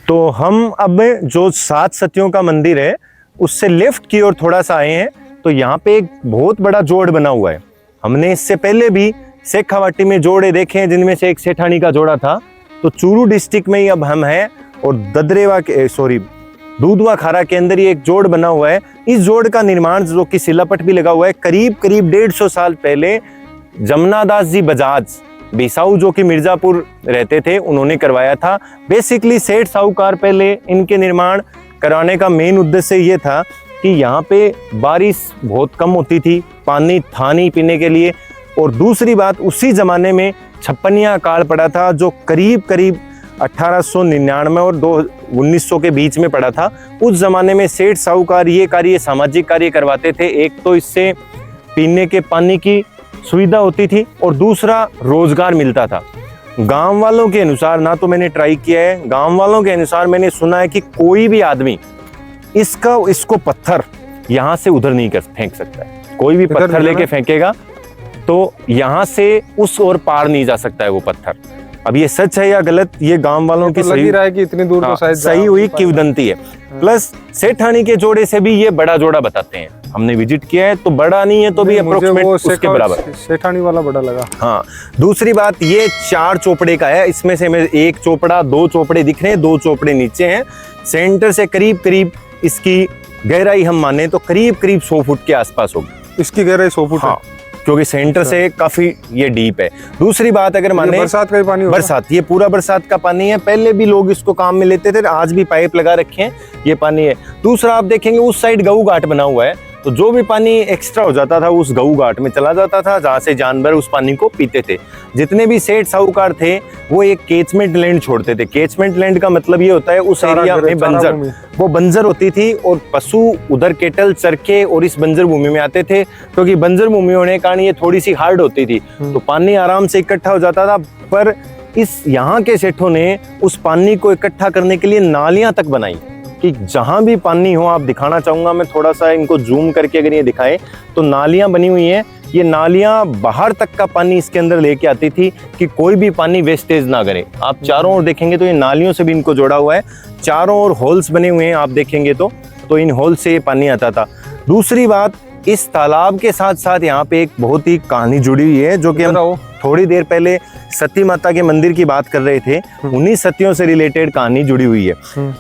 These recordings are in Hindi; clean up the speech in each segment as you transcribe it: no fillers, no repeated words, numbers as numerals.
तो हम अब जो 7 सतियों का मंदिर है उससे लेफ्ट की ओर थोड़ा सा आए हैं, तो यहाँ पे एक बहुत बड़ा जोड़ बना हुआ है। हमने इससे पहले भी शेखावाटी में जोड़े देखे हैं, जिनमें से एक सेठानी का जोड़ा था। तो चूरू डिस्ट्रिक्ट में ही अब हम हैं और दूधवा खारा के अंदर ये एक जोड़ बना हुआ है। इस जोड़ का निर्माण, जो कि शिलापट भी लगा हुआ है, करीब 150 साल पहले जमुनादास जी बजाज बिसाऊ, जो कि मिर्जापुर रहते थे, उन्होंने करवाया था। बेसिकली सेठ साहूकार पहले इनके निर्माण कराने का मेन उद्देश्य ये था कि यहाँ पे बारिश बहुत कम होती थी, पानी था नहीं पीने के लिए। और दूसरी बात, उसी जमाने में छप्पनिया काल पड़ा था, जो करीब 1899 और 1900 के बीच में पड़ा था। उस जमाने में सेठ साहूकार ये सामाजिक कार्य करवाते थे। एक तो इससे पीने के पानी की सुविधा होती थी और दूसरा रोजगार मिलता था। गांव वालों के अनुसार, ना तो मैंने ट्राई किया है, गांव वालों के अनुसार मैंने सुना है कि कोई भी आदमी इसको पत्थर यहाँ से उधर नहीं कर फेंक सकता है। कोई भी पत्थर लेके फेंकेगा तो यहाँ से उस ओर पार नहीं जा सकता है वो पत्थर। अब ये सच है या गलत, ये गांव वालों की लगी रहा है कि इतनी दूर तो शायद सही हुई किंवदंती है। प्लस सेठानी के जोड़े से भी ये बड़ा जोड़ा बताते हैं, हमने विजिट किया है, तो बड़ा नहीं है तो भी अप्रोक्सीमेट उसके बराबर। सेठानी वाला बड़ा लगा। हाँ, दूसरी बात, ये 4 चोपड़े का है। इसमें से मैं 1 चोपड़ा, 2 चोपड़े दिख रहे हैं, 2 चोपड़े नीचे हैं। सेंटर से करीब इसकी गहराई हम माने तो करीब 100 फुट के आसपास होगी। इसकी गहराई 100 फुट? हाँ, क्योंकि सेंटर से काफी ये डीप है। दूसरी बात, अगर माने बरसात का ही पानी, बरसात, ये पूरा बरसात का पानी है। पहले भी लोग इसको काम में लेते थे, आज भी पाइप लगा रखे हैं, ये पानी है। दूसरा, आप देखेंगे उस साइड गऊ घाट बना हुआ है, तो जो भी पानी एक्स्ट्रा हो जाता था उस गऊ घाट में चला जाता था, जहाँ से जानवर उस पानी को पीते थे। जितने भी सेठ साहूकार थे वो एक कैचमेंट लैंड छोड़ते थे। कैचमेंट लैंड का मतलब ये होता है उस एरिया में बंजर होती थी और पशु उधर केटल चर के और इस बंजर भूमि में आते थे, क्योंकि बंजर भूमि होने के कारण ये थोड़ी सी हार्ड होती थी, तो पानी आराम से इकट्ठा हो जाता था। पर इस यहाँ के सेठों ने उस पानी को इकट्ठा करने के लिए नालियां तक बनाई कि जहां भी पानी हो, आप दिखाना चाहूंगा मैं थोड़ा सा इनको जूम करके, अगर ये दिखाएं तो नालियां बनी हुई हैं। ये नालियां बाहर तक का पानी इसके अंदर लेके आती थी कि कोई भी पानी वेस्टेज ना करे। आप चारों ओर देखेंगे तो ये नालियों से भी इनको जोड़ा हुआ है, चारों ओर होल्स बने हुए हैं, आप देखेंगे तो इन होल से ये पानी आता था। दूसरी बात, इस तालाब के साथ साथ यहाँ पे एक बहुत ही कहानी जुड़ी हुई है, जो कि हम थोड़ी देर पहले सती माता के मंदिर की बात कर रहे थे, उन्हीं सतियों से रिलेटेड कहानी जुड़ी हुई है।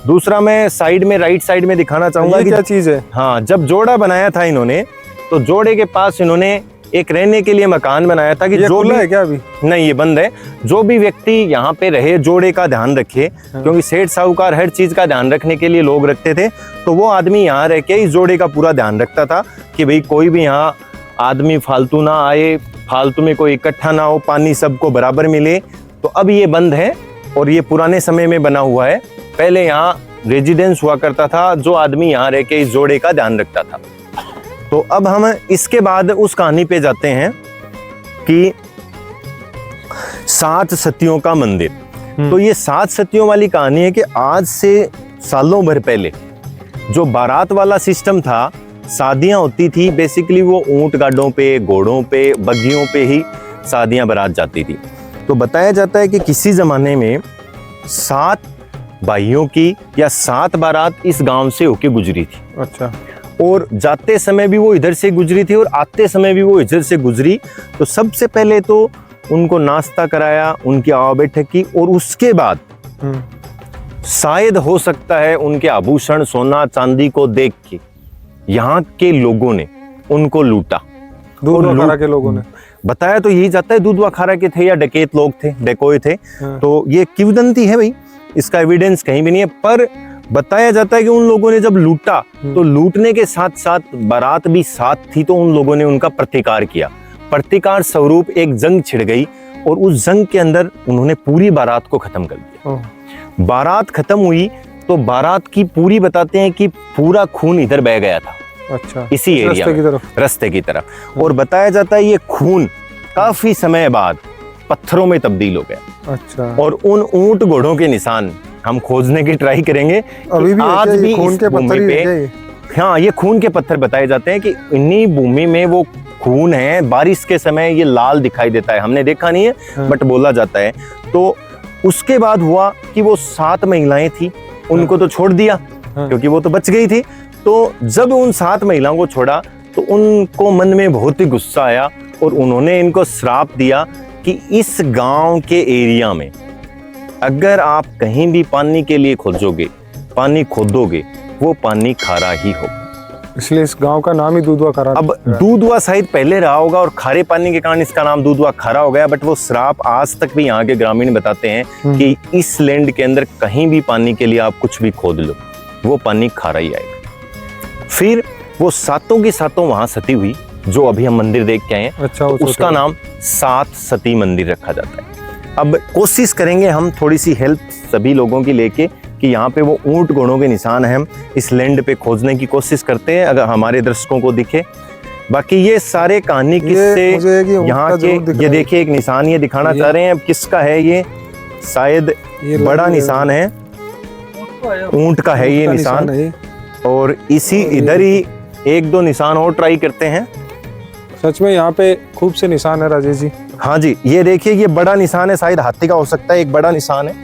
दूसरा, मैं साइड में राइट साइड में दिखाना चाहूंगा कि क्या चीज है। हाँ, जब जोड़ा बनाया था इन्होंने, तो जोड़े के पास इन्होंने एक रहने के लिए मकान बनाया था कि जो भी है क्या अभी? नहीं, ये बंद है। जो भी व्यक्ति यहाँ पे रहे, जोड़े का ध्यान रखे, क्योंकि सेठ साहूकार हर चीज का ध्यान रखने के लिए लोग रखते थे, तो वो आदमी यहाँ रह के इस जोड़े का पूरा ध्यान रखता था कि भाई कोई भी यहाँ आदमी फालतू ना आए, फालतू में कोई इकट्ठा ना हो, पानी सबको बराबर मिले। तो अब ये बंद है और ये पुराने समय में बना हुआ है। पहले यहाँ रेजिडेंस हुआ करता था, जो आदमी यहाँ रह के इस जोड़े का ध्यान रखता था। तो अब हम इसके बाद उस कहानी पे जाते हैं कि 7 सतियों का मंदिर। तो ये 7 सतियों वाली कहानी है कि आज से सालों भर पहले जो बारात वाला सिस्टम था, शादियां होती थी, बेसिकली वो ऊंट गाड़ों पे, घोड़ों पे, बग्घियों पे ही शादियां बारात जाती थी। तो बताया जाता है कि किसी जमाने में 7 भाइयों की या 7 बारात इस गांव से होके गुजरी थी। अच्छा। और जाते समय भी वो इधर से गुजरी थी और आते समय भी वो इधर से गुजरी। तो सबसे पहले तो उनको नाश्ता कराया, उनकी आवा बैठक की, और उसके बाद शायद हो सकता है उनके आभूषण, सोना चांदी को देख के यहाँ के लोगों ने उनको लूटा। दूधवा खारा के लोगों ने बताया तो यही जाता है, दूधवा खारा के थे या डकैत लोग थे, डेकोय थे। तो ये किंवदंती है भाई, इसका एविडेंस कहीं भी नहीं है। पर बताया जाता है कि उन लोगों ने जब लूटा तो लूटने के साथ साथ बारात भी साथ थी, तो उन लोगों ने उनका प्रतिकार किया। प्रतिकार स्वरूप एक जंग छिड़ गई और उस जंग के अंदर उन्होंने पूरी बारात को खत्म कर दिया। बारात खत्म हुई तो बारात की पूरी बताते हैं कि पूरा खून इधर बह गया था। अच्छा। इसी एरिया में, रास्ते की तरफ। और बताया जाता है ये खून काफी समय बाद पत्थरों में तब्दील हो गया। अच्छा। और उन ऊंट घोड़ों के निशान हम खोजने की ट्राई करेंगे। अभी भी आज भी खून के पत्थर पे, हाँ, ये खून के पत्थर बताए जाते हैं कि इन्हीं भूमि में वो खून है। बारिश के समय ये लाल दिखाई देता है, हमने देखा नहीं है बट बोला जाता है। तो उसके बाद हुआ कि वो 7 महिलाएं थी, उनको तो छोड़ दिया क्योंकि वो तो बच गई थी। तो जब उन 7 महिलाओं को छोड़ा तो उनको मन में बहुत ही गुस्सा आया और उन्होंने इनको श्राप दिया कि इस गांव के एरिया में अगर आप कहीं भी पानी के लिए खोजोगे, पानी खोदोगे, वो पानी खारा ही होगा। इसलिए इस गांव का नाम ही दूधवा खारा। अब दूधवा शायद पहले रहा होगा और खारे पानी के कारण इसका नाम दूधवा खारा हो गया, बट वो श्राप आज तक भी यहाँ के ग्रामीण बताते हैं कि इस लैंड के अंदर कहीं भी पानी के लिए आप कुछ भी खोद लो, वो पानी खारा ही आएगा। फिर वो 7 की 7 वहां सती हुई, जो अभी हम मंदिर देख के आए हैं। अच्छा, तो उसका नाम 7 सती मंदिर रखा जाता है। अब कोशिश करेंगे हम थोड़ी सी हेल्प सभी लोगों की लेके कि यहाँ पे वो ऊंट घोड़ों के निशान है, हम इस लैंड पे खोजने की कोशिश करते हैं अगर हमारे दर्शकों को दिखे। बाकी ये सारे कहानी किससे यहाँ के, ये देखिए एक निशान ये दिखाना चाह रहे हैं। अब किसका है ये? शायद बड़ा निशान है, ऊंट का है ये निशान। और इसी इधर ही 1-2 निशान और ट्राई करते हैं। सच में यहाँ पे खूब से निशान है राजेश जी। हाँ जी, ये देखिए ये बड़ा निशान है, शायद हाथी का हो सकता है, एक बड़ा निशान है,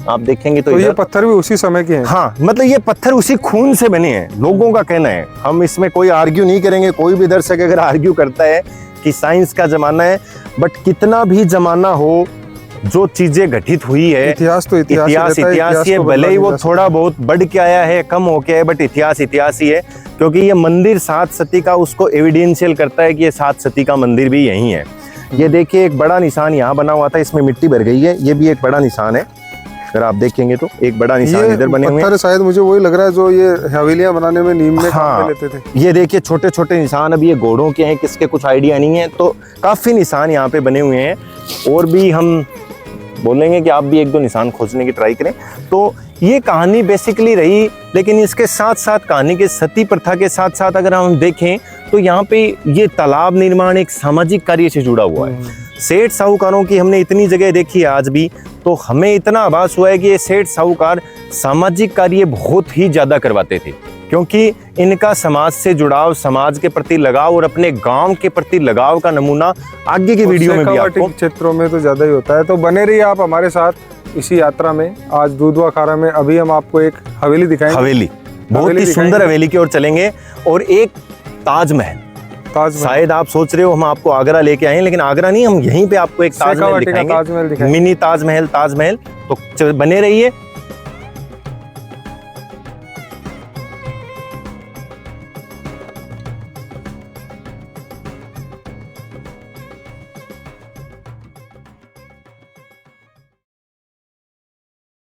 आप देखेंगे तो ये पत्थर भी उसी समय के हैं। हाँ, मतलब ये पत्थर उसी खून से बने हैं, लोगों का कहना है। हम इसमें कोई आर्ग्यू नहीं करेंगे। कोई भी दर्शक अगर आर्ग्यू करता है कि साइंस का जमाना है, बट कितना भी जमाना हो, जो चीजें घटित हुई है, इतिहास तो इतिहास ही है। भले ही वो थोड़ा बहुत बढ़ के आया है, कम हो के है, बट इतिहास ही है। क्योंकि ये मंदिर 7 सती का उसको एविडेंशियल करता है कि ये 7 सती का मंदिर भी यही है। ये देखिए एक बड़ा निशान यहाँ बना हुआ था, इसमें मिट्टी भर गई है। ये भी एक बड़ा निशान है, अगर आप देखेंगे तो एक बड़ा निशान इधर बने हुए हैं। शायद मुझे वही लग रहा है जो ये हवेलियां बनाने में नीम में काम लेते थे। ये देखिए छोटे छोटे निशान, अब ये घोड़ों के हैं, किसके कुछ आइडिया नहीं है। तो काफी निशान यहाँ पे बने हुए हैं और भी हम बोलेंगे कि आप भी 1-2 निशान खोजने की ट्राई करें। तो ये कहानी बेसिकली रही, लेकिन इसके साथ साथ कहानी के सती प्रथा के साथ साथ अगर हम देखें तो यहाँ पे ये तालाब निर्माण एक सामाजिक कार्य से जुड़ा हुआ है। सेठ साहूकारों की हमने इतनी जगह देखी है आज भी, तो हमें इतना आभास हुआ है कि ये सेठ साहूकार सामाजिक कार्य बहुत ही ज्यादा करवाते थे, क्योंकि इनका समाज से जुड़ाव, समाज के प्रति लगाव और अपने गांव के प्रति लगाव का नमूना आगे की वीडियो में भी आपको क्षेत्रों में तो ज्यादा ही होता है। तो बने रहिए आप हमारे साथ इसी यात्रा में। आज दूधवा खारा में अभी हम आपको एक हवेली दिखाएंगे। हवेली बहुत ही सुंदर हवेली की ओर चलेंगे और एक ताजमहल। शायद आप सोच रहे हो हम आपको आगरा लेके आए हैं, लेकिन आगरा नहीं, हम यहीं पे आपको एक ताजमहल दिखाएंगे, मिनी ताजमहल। तो बने रहिए।